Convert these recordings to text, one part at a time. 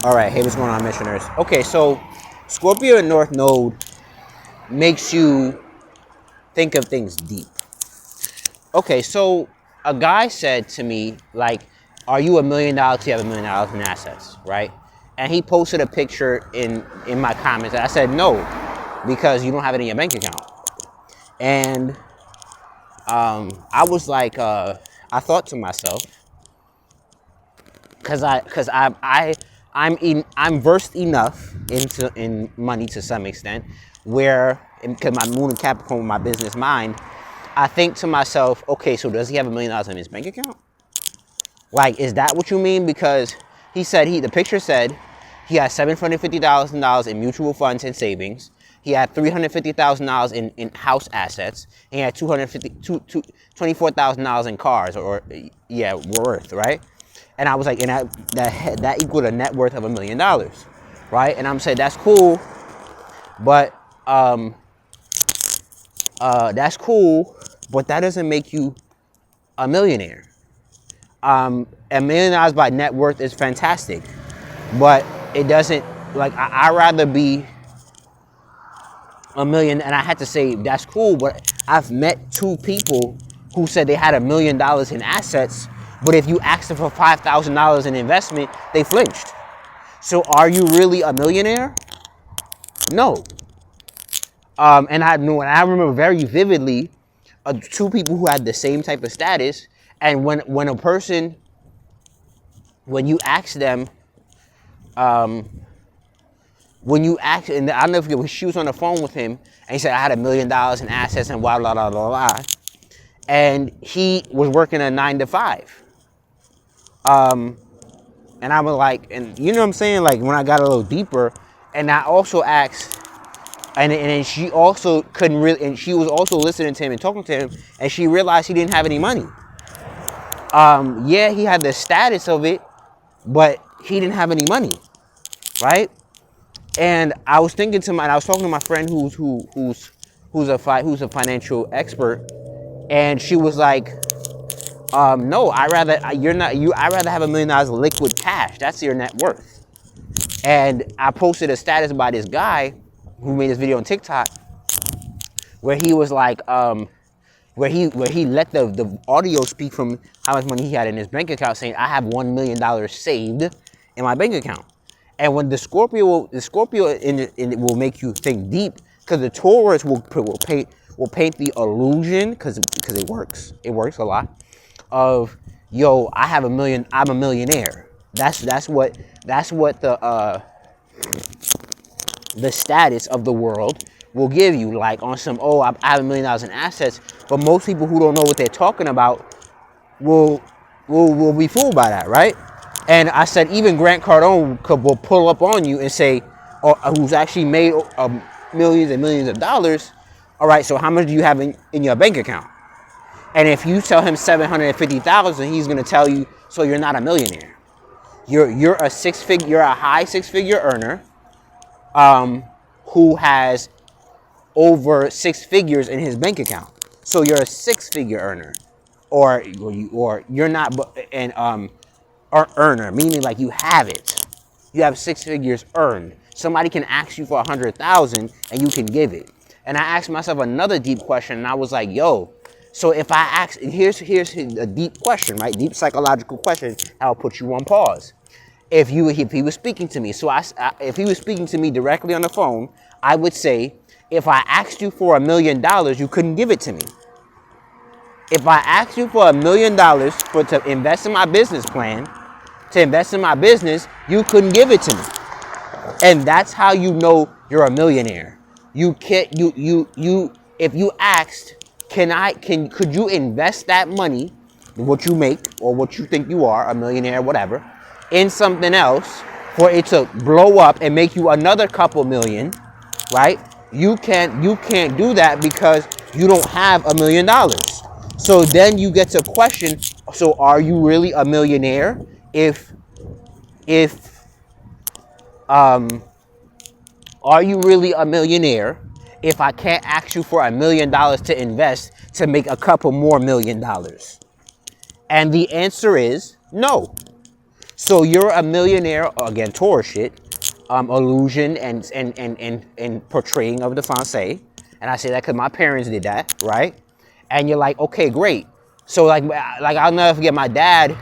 All right, hey, what's going on, missioners? Okay, so Scorpio and North Node makes you think of things deep. Okay, so a guy said to me, like, are you $1 million if you have $1 million in assets, right? And he posted a picture in my comments, and I said, no, because you don't have it in your bank account. And I was like, I thought to myself, because I'm versed enough in money to some extent, where because my moon and Capricorn, my business mind, I think to myself, okay, so does he have $1 million in his bank account? Like, is that what you mean? Because he said the picture said he had $750,000 in mutual funds and savings. He had $350,000 in house assets. He had $24,000 in cars, or worth, right? And I was like, and that equaled a net worth of $1 million, right? And I'm saying that's cool, but that's cool, but that doesn't make you a millionaire. $1 million by net worth is fantastic, but it doesn't, like, I'd rather be $1 million, and I had to say that's cool, but I've met two people who said they had $1 million in assets, but if you asked them for $5,000 in investment, they flinched. So are you really a millionaire? No. And I remember very vividly two people who had the same type of status, and when you ask them, and I don't know if she was on the phone with him, and he said, I had $1 million in assets and blah, blah, blah, blah, blah. And he was working a 9 to 5. And I was like, and you know what I'm saying? Like, when I got a little deeper, and I also asked, and she also couldn't really, and she was also listening to him and talking to him, and she realized he didn't have any money. Yeah, he had the status of it, but he didn't have any money, right? And I was thinking and I was talking to my friend who's a financial expert, and she was like, no, I'd rather have $1 million of liquid cash. That's your net worth. And I posted a status by this guy who made this video on TikTok, where he was like, where he let the audio speak from how much money he had in his bank account, saying, I have $1 million saved in my bank account. And when the Scorpio in it will make you think deep, because the Taurus will paint the illusion, because it works a lot, of, yo, I have $1 million, I'm a millionaire. That's what the status of the world will give you, like, on some, oh, I have $1 million in assets. But most people who don't know what they're talking about will be fooled by that, right? And I said even Grant Cardone will pull up on you and say, who's actually made millions and millions of dollars. All right, so how much do you have in your bank account? And if you tell him $750,000, he's gonna tell you, so you're not a millionaire. You're a high six-figure earner, who has over 6 figures in his bank account. So you're a 6-figure earner, or you're not, earner, meaning like you have it. You have 6 figures earned. Somebody can ask you for 100,000 and you can give it. And I asked myself another deep question, and I was like, yo, so if I ask, and here's a deep question, right? Deep psychological question. I'll put you on pause. If he was speaking to me, if he was speaking to me directly on the phone, I would say, if I asked you for $1 million, you couldn't give it to me. If I asked you for $1 million to invest in my business plan, to invest in my business, you couldn't give it to me. And that's how you know you're a millionaire. You can't, if you asked, could you invest that money, what you make, or what you think you are, a millionaire, whatever, in something else for it to blow up and make you another couple million, right? You can't do that because you don't have $1 million. So then you get to question, so are you really a millionaire are you really a millionaire if I can't ask you for $1 million to invest to make a couple more $1 million? And the answer is no. So you're a millionaire, again, Taurus shit, illusion and portraying of the Francais. And I say that because my parents did that, right? And you're like, okay, great. So like I'll never forget, my dad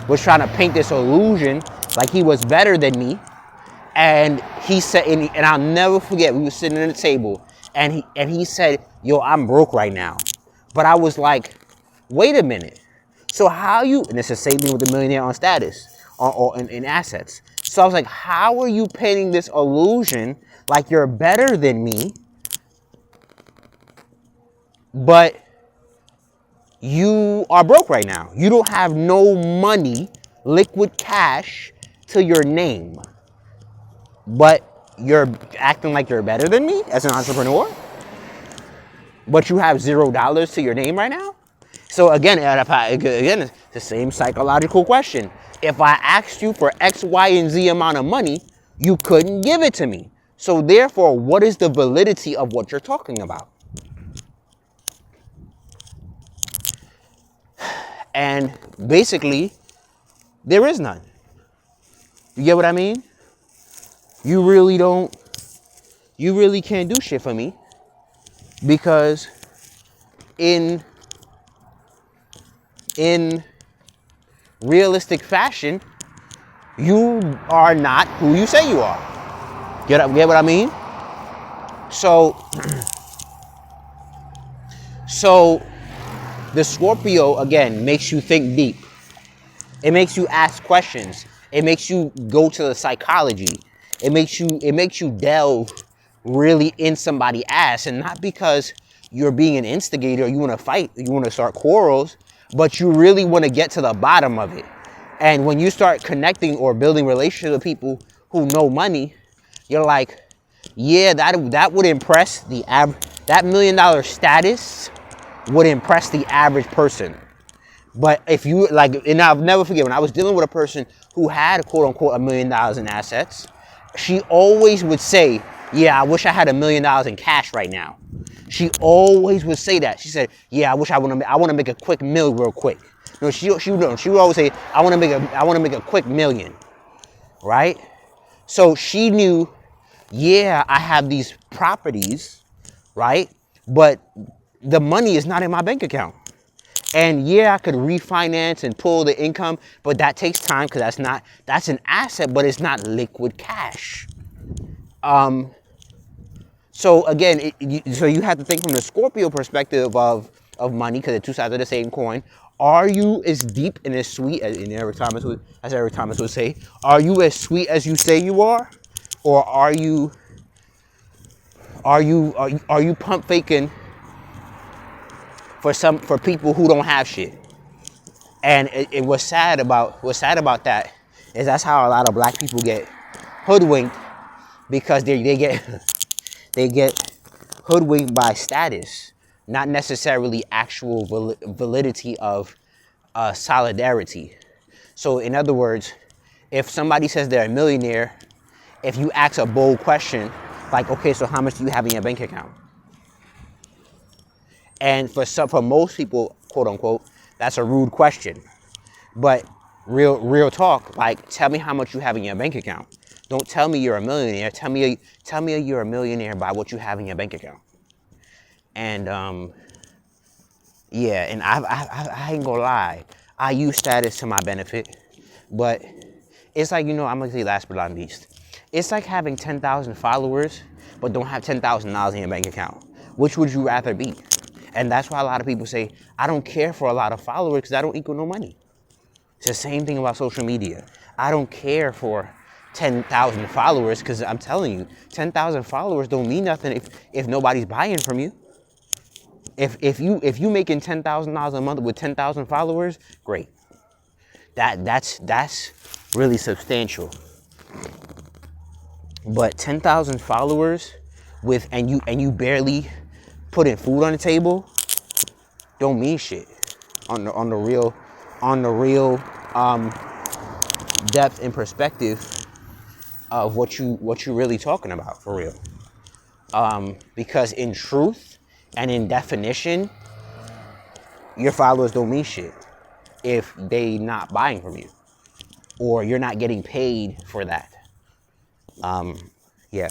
was trying to paint this illusion like he was better than me. And he said, and I'll never forget, we were sitting at the table, and he said, yo, I'm broke right now. But I was like, wait a minute. So how you, and it's the same thing with the millionaire on status or in assets. So I was like, how are you painting this illusion like you're better than me, but you are broke right now? You don't have no money, liquid cash to your name, but you're acting like you're better than me as an entrepreneur, but you have $0 to your name right now? So again, it's the same psychological question. If I asked you for X, Y, and Z amount of money, you couldn't give it to me. So therefore, what is the validity of what you're talking about? And basically, there is none. You get what I mean? You really can't do shit for me, because in realistic fashion, you are not who you say you are. Get what I mean? So the Scorpio, again, makes you think deep. It makes you ask questions. It makes you go to the psychology. It makes you delve really in somebody's ass, and not because you're being an instigator, you want to fight, you want to start quarrels, but you really want to get to the bottom of it. And when you start connecting or building relationships with people who know money, you're like, yeah, that would impress the average. That $1 million status would impress the average person. But if you like, and I'll never forget when I was dealing with a person who had quote unquote $1 million in assets, she always would say, yeah, I wish I had $1 million in cash right now. She always would say that. She said, yeah, I want to make a quick meal real quick. No, she would always say, I want to make a quick million, right? So she knew, yeah, I have these properties, right? But the money is not in my bank account. And yeah, I could refinance and pull the income, but that takes time, because that's an asset, but it's not liquid cash. So again, so you have to think from the Scorpio perspective of money, because they're two sides of the same coin. Are you as deep and as sweet as Eric Thomas would say? Are you as sweet as you say you are, or are you pump faking for people who don't have shit? And what's sad about that is that's how a lot of black people get hoodwinked, because they get hoodwinked by status, not necessarily actual validity of solidarity. So in other words, if somebody says they're a millionaire, if you ask a bold question like, okay, so how much do you have in your bank account? And for most people, quote unquote, that's a rude question. But real talk, like, tell me how much you have in your bank account. Don't tell me you're a millionaire. Tell me you're a millionaire by what you have in your bank account. And yeah, and I ain't gonna lie, I use status to my benefit, but it's like, I'm gonna say last but not least, it's like having 10,000 followers but don't have $10,000 in your bank account. Which would you rather be? And that's why a lot of people say, I don't care for a lot of followers because I don't equal no money. It's the same thing about social media. I don't care for 10,000 followers, because I'm telling you, 10,000 followers don't mean nothing if nobody's buying from you. If you making $10,000 a month with 10,000 followers, great. That's really substantial. But 10,000 followers and you barely putting food on the table don't mean shit on the real depth and perspective of what you really talking about for real. Because in truth and in definition, your followers don't mean shit if they not buying from you. or you're not getting paid for that. Yeah.